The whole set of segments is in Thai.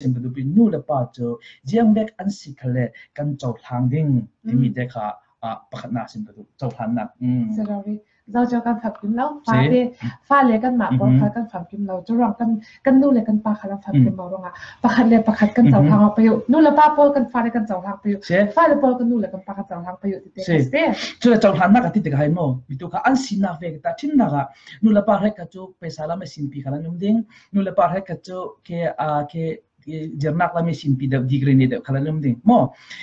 สิมกระดูปินูละป้าโจเจียงเด็กอันสิคเลกันเจ้าทางดิ่งที่มีเด็กค่ะประคัดนาสิมกระดูเจ้าทางนักสระวิเราจะกันฝักกินแล้วฟ้าเลยกันมาบอกค่ะกันฝักกินเราจะรองกันนู่นเลยกันปลาค่ะเราฝักกินมาลงอ่ะประคัดเลยประคัดกันเจ้าทางไปอยู่นู่นละป้าปอกันฟ้าเลยกันเจ้าทางไปอยู่ฟ้าเลยปอกันนู่นเลยกันปลากันเจ้าทางไปอยู่ที่เด็กเสียจุดเจ้าทางนักที่เด็กให้โม่มีตัวค่ะอันสินาเวกแต่ทิ้งนักอ่ะนู่นละป้าให้กระจุไปสาระไม่สิมปีค่ะแล้วนุ่มดิ้งนู่นละป้าให้กระจุเคjernak la mesin pidap digrini de khalanum ding mo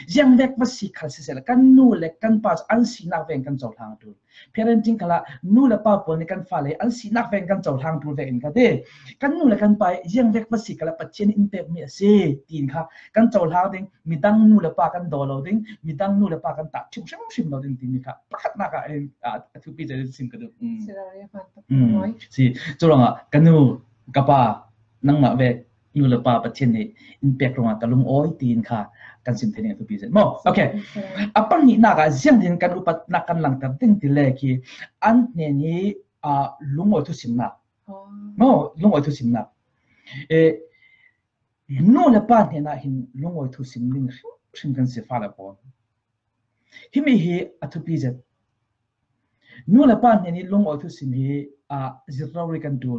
jang vek pasi khalsel kan nu le kan pas an sinak ven kan chaw thang tu parenting khala nu la pa pon kan fa le an sinak ven kan chaw thang tu ve in ka de kan nu le kan pai jang vek pasi khala pachen impact mi ase tin kha kan chaw thang ding midang nu la pa kan do lo ding midang nu la pa kan ta chim lo ding tin mi kha pakhat na ka thu pi je sim ka du si chulanga kanu kapa nang ma veนูละปาประเทศนี้อินแพคลงกะลุงอ้อยตีนค่ะกันสิมเทนี่ตัวปีเซนโมโอเคปังนี้นักเสียงดินกันอุปนักกันหลังกันติ้งติเลกีอันนี้ลุงอ้อยทุสิมนักโมลุงอ้อยทุสิมนักนูละปาเนี่ยนะหินลุงอ้อยทุสิมลิงชิมกันเสียฟ้าละปอนที่มีเหตุตัวปีเซนนูละปาเนี่ยนี่ลุงอ้อยทุสิมเหจิตเราเรียกันดู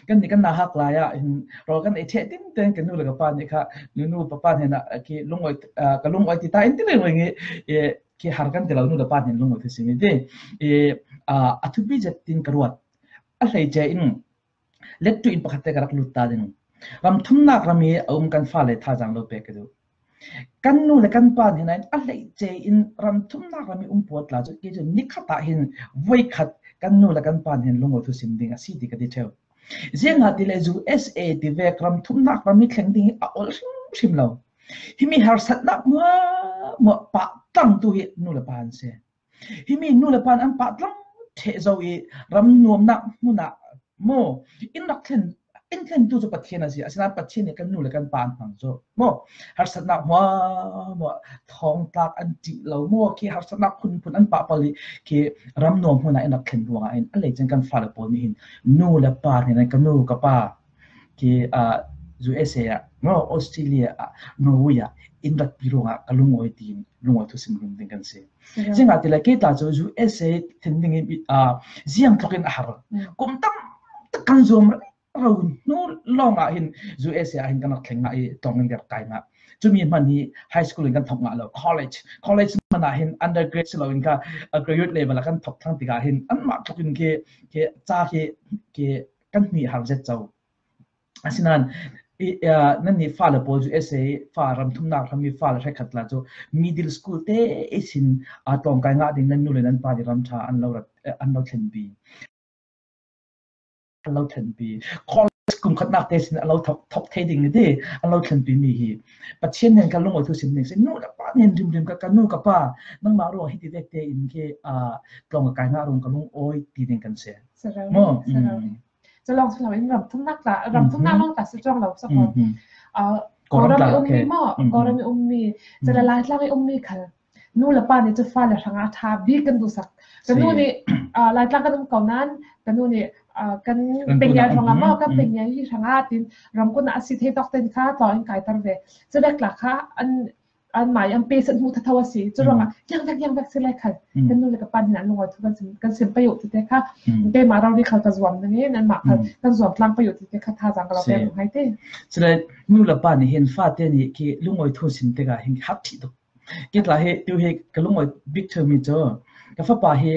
กันนี่กันน่าฮักลายเรากันไอเช่ติ้งเต้นกันนู่นเลยกับป้านี่ค่ะนู่นป้าเห็นนะที่ลุงอ้อยกับลุงอ้อยที่ตายอินที่เรื่องนี้ที่หากันที่เรานู่นกับป้าเห็นลุงอ้อยที่สิ่งนี้อัตุบีจัดติ้งกระวัดอะไรเจอินเล็ดตัวอินประคัตเตกรักลุตตาดินรำทุ่มนักรำมีกันฟ้าเลยท่าจังเราเปกดูกันนู่นเลยกันป้าเห็นอะไรเจอินรำทุ่มนักรำมีปวดหลังจากที่นิคัตเห็นไว้ขัดกันนู่นเลยกันป้าเห็นลุงอ้อยที่สิ่งนี้สิ่งที่กันที่เท่าเสียงหาที่เลจูเอสเอที่เวกรำทุ่มนักรำมีแข่งดิ่งเอาชิมเราที่มีหาสัตว์นักมัวปะตั้งตัวเหนู่นละปานเสียที่มีนู่นละปานอันปะตั้งเทเจ้าอีรำนวมนักมุนักโมอินนักเทนตัวจะปัจเจนะสิอาศัยปัจเจนี่กันนู่นละกันปานหังโจโมหาสัตว์นักมัวทองตากอันจิเราโมที่หาสัตว์นักคุณอันปะปลีที่รำนวมมุนักอินนักเทนดวงอันเลยจังกันฟาดปนนี่หินนู่นละปานเนี่ยกันนู่นกับป้าที่USA โมออสเตรเลียนอร์เวย์อินดักพิโรงกับลุงอ้อยทีมลุงอ้อยทุกสิ่งลุงดิ่งกันเสียซึ่งอาทิตย์ละกี่ตาจะ USA ถึงดิ่งเสียงทุกคนอาหารกุมตั้งกันzoomเรานู่นลองหิน USA หินกันนักแข่งไอ้ตรงนั้นกับไกลมาจะมีมันนี่ high school กันทำงานแล้ว college มันหิน undergrad เราหินกับ graduate level กันทบทั้งตีกันหินอันมาทุกคนเคจ้าเคกันมีหางเจ็ดเจ้าอันนั้นนั่นนี่ฟ้าละพอ USA ฟ้ารำทุ่มนักรำมีฟ้าละใช้ขัดละจ้ middle school เตะสินตรงกันงาดิ่งนั่นนู่นเลยนั่นป้าที่รำชาอันเราเทนบีcollege กลุ่มขัดนักเตะสินเราท็อปเทดิ่งนี่เด้อันเราเทนบีมีฮีปัจเจียนเนี่ยกันลงไว้ทุกสิ่งหนึ่งสิ่งนู่นละป้าเนี่ยริมกันนู่นกับป้านั่งมารู้ให้ที่เด็กเตะอินเคตรงกับการงานรงกันลงโอ้ยตีดิ่งกันเสียจะลองสลับเป็นรำทุ่มนักละรำทุ่มนักลองตัดสินใจเราสักคนก็เราไม่มีหม้อก็เราไม่มีจะละลายเราไม่มีค่ะนู่นละป้าเนี่ยจะฟ้าละทางอาทาบีกันดูสักกันนู่นนี่ลายตั้งกันตรงก่อนนั้นกันนู่นนี่กันเป็นยาทางหม้อก็เป็นยาที่ทางอาตินรำก็น่าสิทธิ์ตอกเต็นค่าต่ออินไก่ตั้งเวจะได้กลักค่ะอันหมายอันเป็นสัตว์มูททวสีจะร้องยังแบบสิเลยค่ะกันนู่นเลยกับปันนั้นลงไว้ทุกกันสิประโยชน์ที่เด็กค่ะเดี๋ยวมาเราได้เขาจะรวมนี่นั่นหมายกันรวมพลังประโยชน์ที่เด็กค่ะท่าจังเราเป็นให้เต้จะได้นู่นละปันเห็นฟ้าเต้นี่คือลุงไว้ทุกสิ่งเด็กค่ะเห็นฮับที่ตัวกิจละเหตุอยู่เหตุกับลุงไว้บิ๊กเทอร์มิเจอร์กับฟ้าป่าเหตุ